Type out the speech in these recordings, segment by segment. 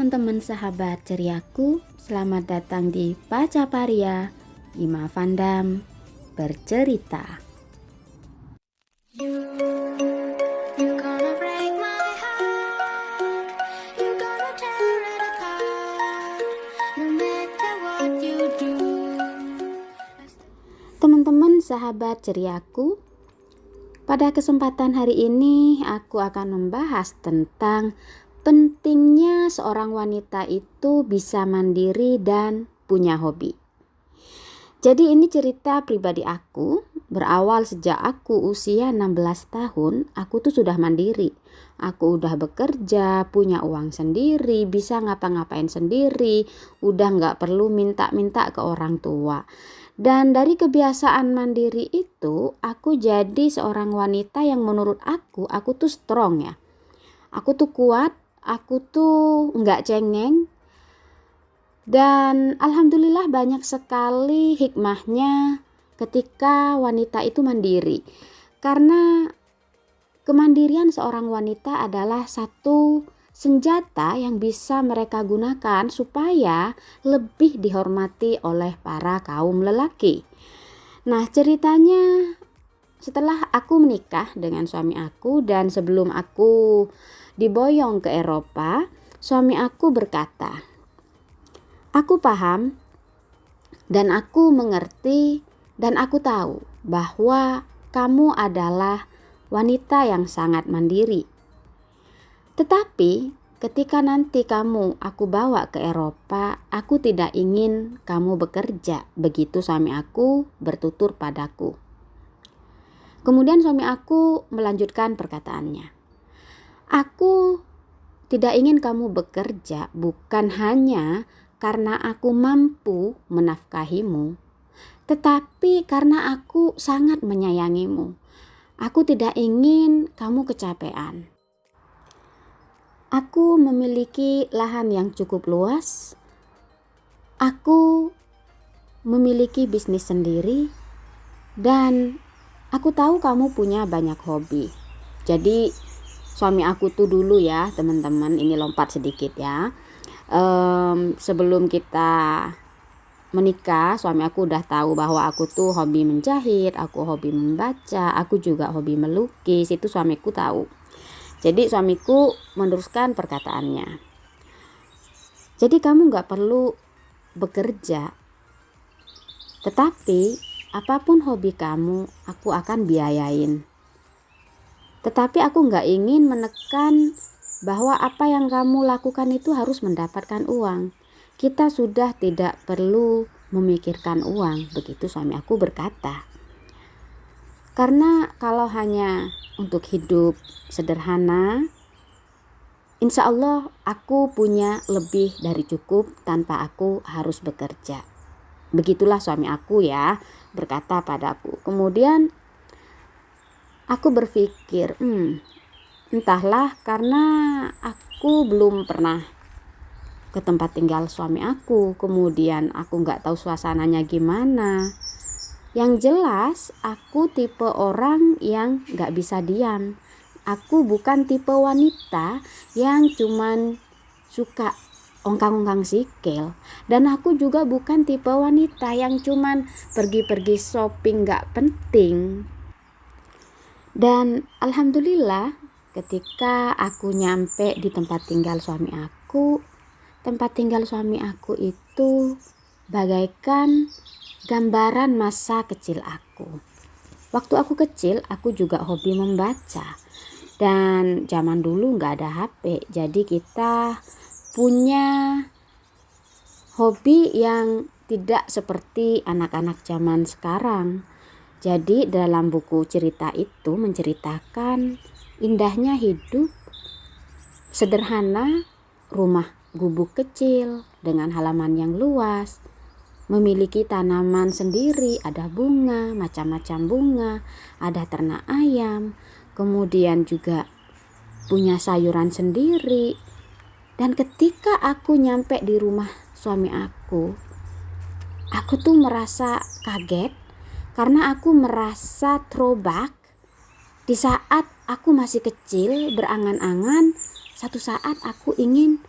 teman-teman sahabat ceriaku, selamat datang di Pacaparia, Ima Vandam bercerita. Teman-teman sahabat ceriaku, pada kesempatan hari ini aku akan membahas tentang pentingnya seorang wanita itu bisa mandiri dan punya hobi. Jadi ini cerita pribadi aku, berawal sejak aku usia 16 tahun, aku tuh sudah mandiri. Aku udah bekerja, punya uang sendiri, bisa ngapa-ngapain sendiri, udah gak perlu minta-minta ke orang tua. Dan dari kebiasaan mandiri itu, aku jadi seorang wanita yang menurut aku tuh strong ya. Aku tuh kuat, aku tuh nggak cengeng, dan alhamdulillah banyak sekali hikmahnya ketika wanita itu mandiri. Karena kemandirian seorang wanita adalah satu senjata yang bisa mereka gunakan supaya lebih dihormati oleh para kaum lelaki. Nah, ceritanya setelah aku menikah dengan suami aku dan sebelum aku diboyong ke Eropa, suami aku berkata, "Aku paham dan aku mengerti dan aku tahu bahwa kamu adalah wanita yang sangat mandiri. Tetapi ketika nanti aku bawa ke Eropa, aku tidak ingin kamu bekerja." Begitu suami aku bertutur padaku. Kemudian suami aku melanjutkan perkataannya. "Aku tidak ingin kamu bekerja bukan hanya karena aku mampu menafkahimu, tetapi karena aku sangat menyayangimu. Aku tidak ingin kamu kecapean. Aku memiliki lahan yang cukup luas. Aku memiliki bisnis sendiri dan aku tahu kamu punya banyak hobi." Jadi suami aku tuh dulu ya teman-teman, ini lompat sedikit ya. Sebelum kita menikah, suami aku udah tahu bahwa aku tuh hobi menjahit, aku hobi membaca, aku juga hobi melukis. Itu suamiku tahu. Jadi suamiku meneruskan perkataannya. "Jadi kamu gak perlu bekerja, tetapi apapun hobi kamu, aku akan biayain. Tetapi aku gak ingin menekan bahwa apa yang kamu lakukan itu harus mendapatkan uang. Kita sudah tidak perlu memikirkan uang." Begitu suami aku berkata. Karena kalau hanya untuk hidup sederhana, insya Allah aku punya lebih dari cukup tanpa aku harus bekerja. Begitulah suami aku ya berkata padaku. Kemudian aku berpikir, entahlah, karena aku belum pernah ke tempat tinggal suami aku. Kemudian aku gak tahu suasananya gimana. Yang jelas aku tipe orang yang gak bisa diam. Aku bukan tipe wanita yang cuman suka ongkang-ongkang sikil. Dan aku juga bukan tipe wanita yang cuman pergi-pergi shopping gak penting. Dan alhamdulillah ketika aku nyampe di tempat tinggal suami aku itu bagaikan gambaran masa kecil aku. Waktu aku kecil, aku juga hobi membaca. Dan zaman dulu gak ada HP, jadi kita punya hobi yang tidak seperti anak-anak zaman sekarang. Jadi dalam buku cerita itu menceritakan indahnya hidup sederhana, rumah gubuk kecil dengan halaman yang luas, memiliki tanaman sendiri, ada bunga, macam-macam bunga, ada ternak ayam, kemudian juga punya sayuran sendiri. Dan ketika aku nyampe di rumah suami aku tuh merasa kaget. Karena aku merasa throwback di saat aku masih kecil, berangan-angan, satu saat aku ingin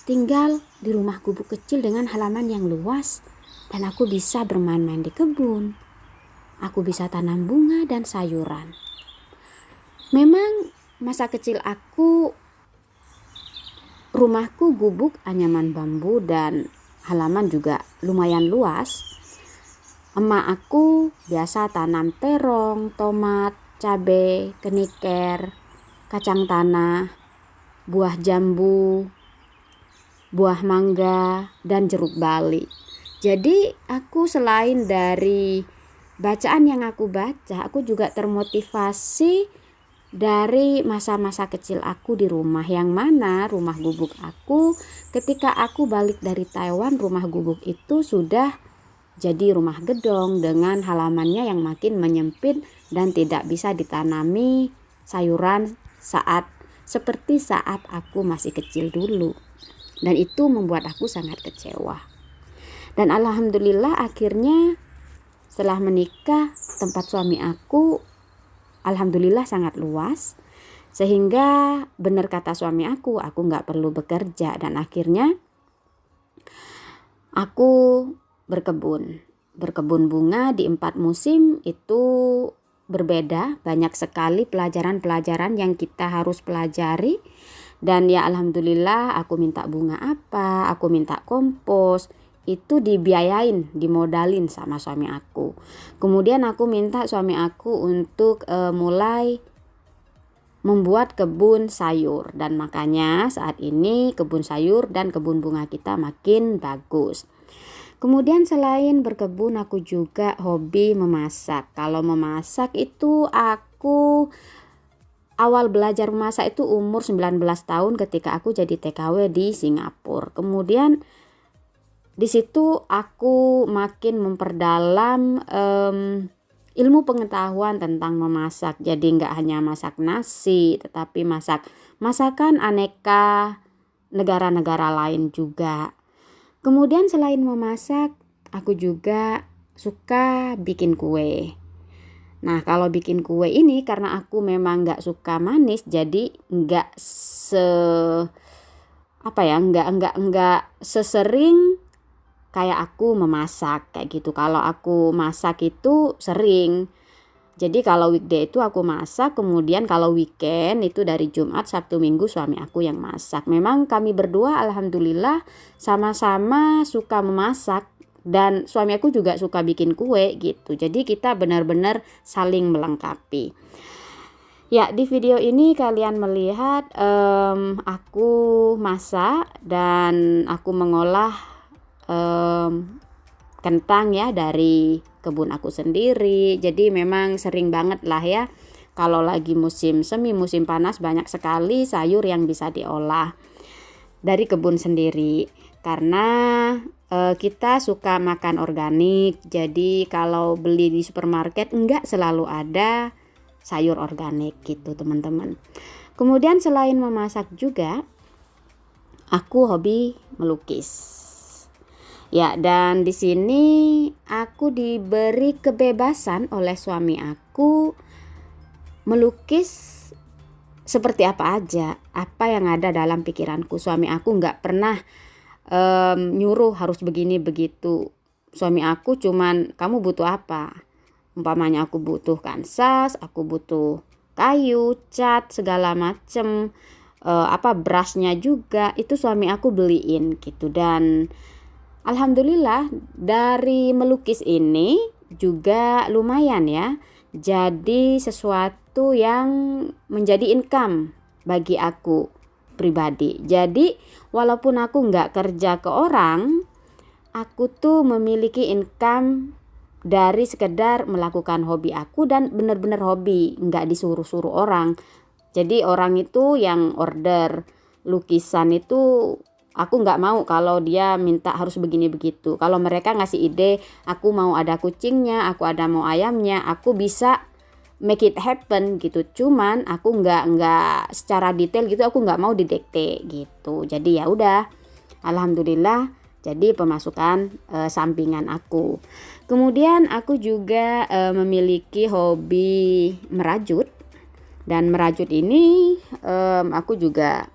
tinggal di rumah gubuk kecil dengan halaman yang luas, dan aku bisa bermain-main di kebun. Aku bisa tanam bunga dan sayuran. Memang masa kecil aku, rumahku gubuk anyaman bambu dan halaman juga lumayan luas. Emak aku biasa tanam terong, tomat, cabai, keniker, kacang tanah, buah jambu, buah mangga, dan jeruk bali. Jadi aku selain dari bacaan yang aku baca, aku juga termotivasi dari masa-masa kecil aku di rumah, yang mana rumah gubuk aku ketika aku balik dari Taiwan, rumah gubuk itu sudah jadi rumah gedong dengan halamannya yang makin menyempit dan tidak bisa ditanami sayuran seperti saat aku masih kecil dulu. Dan itu membuat aku sangat kecewa. Dan alhamdulillah akhirnya setelah menikah, tempat suami aku alhamdulillah sangat luas. Sehingga benar kata suami aku gak perlu bekerja. Dan akhirnya aku berkebun bunga di 4 musim. Itu berbeda, banyak sekali pelajaran-pelajaran yang kita harus pelajari. Dan ya alhamdulillah aku minta bunga apa, aku minta kompos, itu dibiayain, dimodalin sama suami aku. Kemudian aku minta suami aku untuk mulai membuat kebun sayur, dan makanya saat ini kebun sayur dan kebun bunga kita makin bagus. Kemudian selain berkebun, aku juga hobi memasak. Kalau memasak itu aku awal belajar memasak itu umur 19 tahun ketika aku jadi TKW di Singapura. Kemudian di situ aku makin memperdalam ilmu pengetahuan tentang memasak. Jadi nggak hanya masak nasi, tetapi masakan aneka negara-negara lain juga. Kemudian selain memasak, aku juga suka bikin kue. Nah, kalau bikin kue ini karena aku memang nggak suka manis, jadi nggak sesering kayak aku memasak kayak gitu. Kalau aku masak itu sering. Jadi kalau weekday itu aku masak, kemudian kalau weekend itu dari Jumat, Sabtu, Minggu suami aku yang masak. Memang kami berdua alhamdulillah sama-sama suka memasak. Dan suami aku juga suka bikin kue gitu. Jadi kita benar-benar saling melengkapi. Ya, di video ini kalian melihat aku masak dan aku mengolah kentang ya dari kebun aku sendiri. Jadi memang sering banget lah ya. Kalau lagi musim semi, musim panas, banyak sekali sayur yang bisa diolah dari kebun sendiri. Karena kita suka makan organik, jadi kalau beli di supermarket enggak selalu ada sayur organik gitu teman-teman. Kemudian selain memasak juga aku hobi melukis. Ya, dan di sini aku diberi kebebasan oleh suami aku melukis seperti apa aja, apa yang ada dalam pikiranku. Suami aku enggak pernah nyuruh harus begini begitu. Suami aku cuman, kamu butuh apa? Umpamanya aku butuh kanvas, aku butuh kayu, cat, segala macem, brushnya juga itu suami aku beliin gitu. Dan alhamdulillah dari melukis ini juga lumayan ya, jadi sesuatu yang menjadi income bagi aku pribadi. Jadi walaupun aku nggak kerja ke orang, aku tuh memiliki income dari sekedar melakukan hobi aku, dan benar-benar hobi, nggak disuruh-suruh orang. Jadi orang itu yang order lukisan itu aku nggak mau kalau dia minta harus begini begitu. Kalau mereka ngasih ide, aku mau ada kucingnya, aku ada mau ayamnya, aku bisa make it happen gitu. Cuman aku nggak secara detail gitu, aku nggak mau didikte gitu. Jadi ya udah, alhamdulillah jadi pemasukan sampingan aku. Kemudian aku juga memiliki hobi merajut. Dan merajut ini aku juga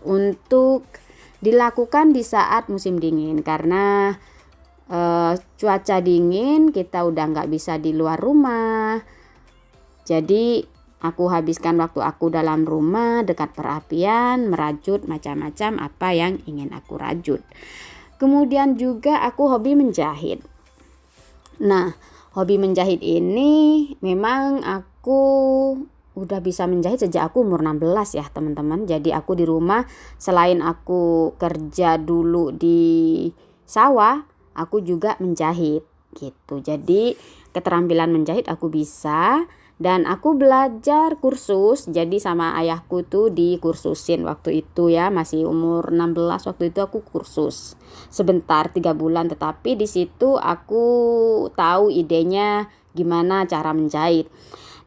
untuk dilakukan di saat musim dingin karena cuaca dingin, kita udah nggak bisa di luar rumah. Jadi aku habiskan waktu aku dalam rumah dekat perapian, merajut macam-macam apa yang ingin aku rajut. Kemudian juga aku hobi menjahit. Nah, hobi menjahit ini memang aku udah bisa menjahit sejak aku umur 16 ya teman-teman. Jadi aku di rumah, selain aku kerja dulu di sawah, aku juga menjahit gitu. Jadi keterampilan menjahit aku bisa, dan aku belajar kursus. Jadi sama ayahku tuh dikursusin waktu itu ya, masih umur 16 waktu itu aku kursus sebentar 3 bulan, tetapi di situ aku tahu idenya gimana cara menjahit.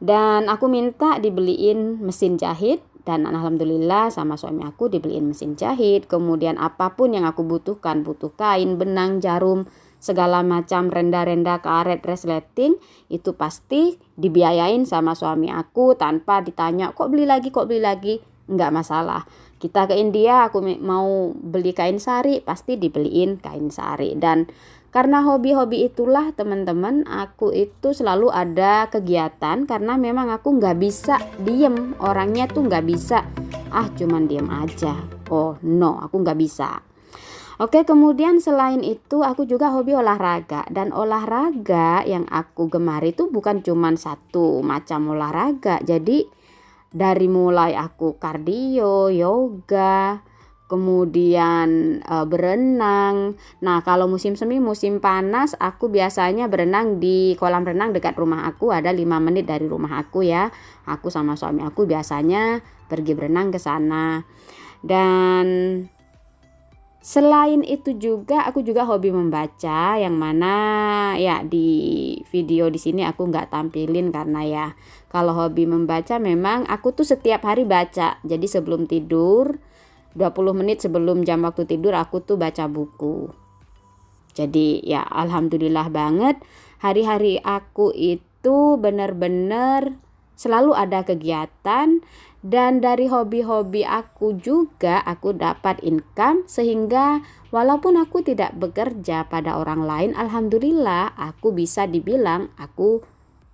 Dan aku minta dibeliin mesin jahit, dan alhamdulillah sama suami aku dibeliin mesin jahit. Kemudian apapun yang aku butuhkan, butuh kain, benang, jarum, segala macam renda-renda, karet, resleting, itu pasti dibiayain sama suami aku tanpa ditanya kok beli lagi, enggak masalah. Kita ke India, aku mau beli kain sari, pasti dibeliin kain sari. Dan karena hobi-hobi itulah teman-teman, aku itu selalu ada kegiatan karena memang aku nggak bisa diem, orangnya tuh nggak bisa cuman diem aja. Oh no, aku nggak bisa. Oke, kemudian selain itu aku juga hobi olahraga, dan olahraga yang aku gemari itu bukan cuman satu macam olahraga. Jadi dari mulai aku kardio, yoga, kemudian berenang. Nah, kalau musim semi, musim panas, aku biasanya berenang di kolam renang dekat rumah aku, ada 5 menit dari rumah aku ya. Aku sama suami aku biasanya pergi berenang ke sana. Dan selain itu juga aku juga hobi membaca, yang mana ya di video di sini aku nggak tampilin karena ya kalau hobi membaca memang aku tuh setiap hari baca. Jadi sebelum tidur 20 menit sebelum jam waktu tidur aku tuh baca buku. Jadi ya alhamdulillah banget, hari-hari aku itu benar-benar selalu ada kegiatan. Dan dari hobi-hobi aku juga aku dapat income, sehingga walaupun aku tidak bekerja pada orang lain, alhamdulillah aku bisa dibilang aku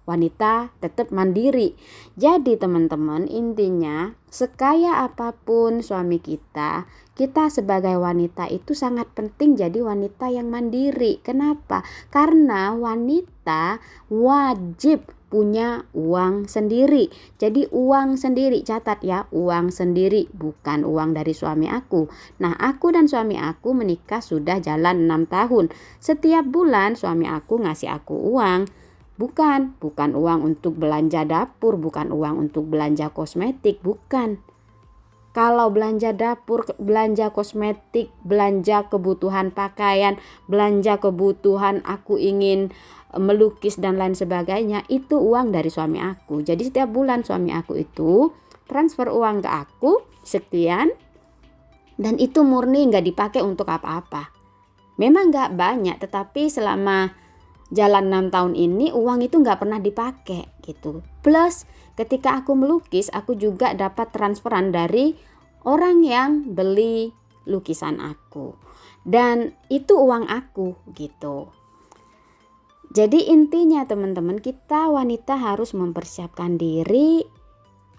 wanita tetap mandiri. Jadi teman-teman, intinya sekaya apapun suami kita, kita sebagai wanita itu sangat penting jadi wanita yang mandiri. Kenapa? Karena wanita wajib punya uang sendiri. Jadi uang sendiri, catat ya, uang sendiri, bukan uang dari suami aku. Nah, aku dan suami aku menikah sudah jalan 6 tahun. Setiap bulan suami aku ngasih aku uang. Bukan uang untuk belanja dapur, bukan uang untuk belanja kosmetik, bukan. Kalau belanja dapur, belanja kosmetik, belanja kebutuhan pakaian, belanja kebutuhan aku ingin melukis dan lain sebagainya, itu uang dari suami aku. Jadi setiap bulan suami aku itu transfer uang ke aku sekian, dan itu murni nggak dipakai untuk apa-apa. Memang nggak banyak, tetapi selama jalan 6 tahun ini uang itu nggak pernah dipakai gitu. Plus ketika aku melukis, aku juga dapat transferan dari orang yang beli lukisan aku, dan itu uang aku gitu. Jadi intinya teman-teman, kita wanita harus mempersiapkan diri,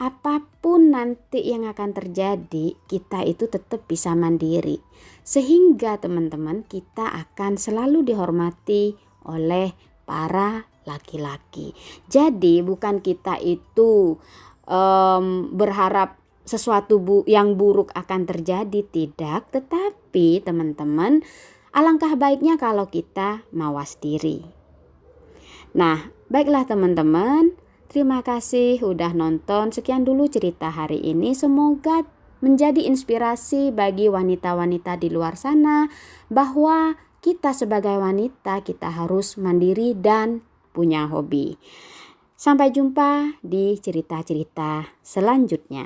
apapun nanti yang akan terjadi, kita itu tetap bisa mandiri. Sehingga teman-teman, kita akan selalu dihormati oleh para laki-laki. Jadi bukan kita itu berharap sesuatu yang buruk akan terjadi, tidak. Tetapi teman-teman, alangkah baiknya kalau kita mawas diri. Nah, baiklah teman-teman, terima kasih udah nonton. Sekian dulu cerita hari ini. Semoga menjadi inspirasi bagi wanita-wanita di luar sana, bahwa kita sebagai wanita, kita harus mandiri dan punya hobi. Sampai jumpa di cerita-cerita selanjutnya.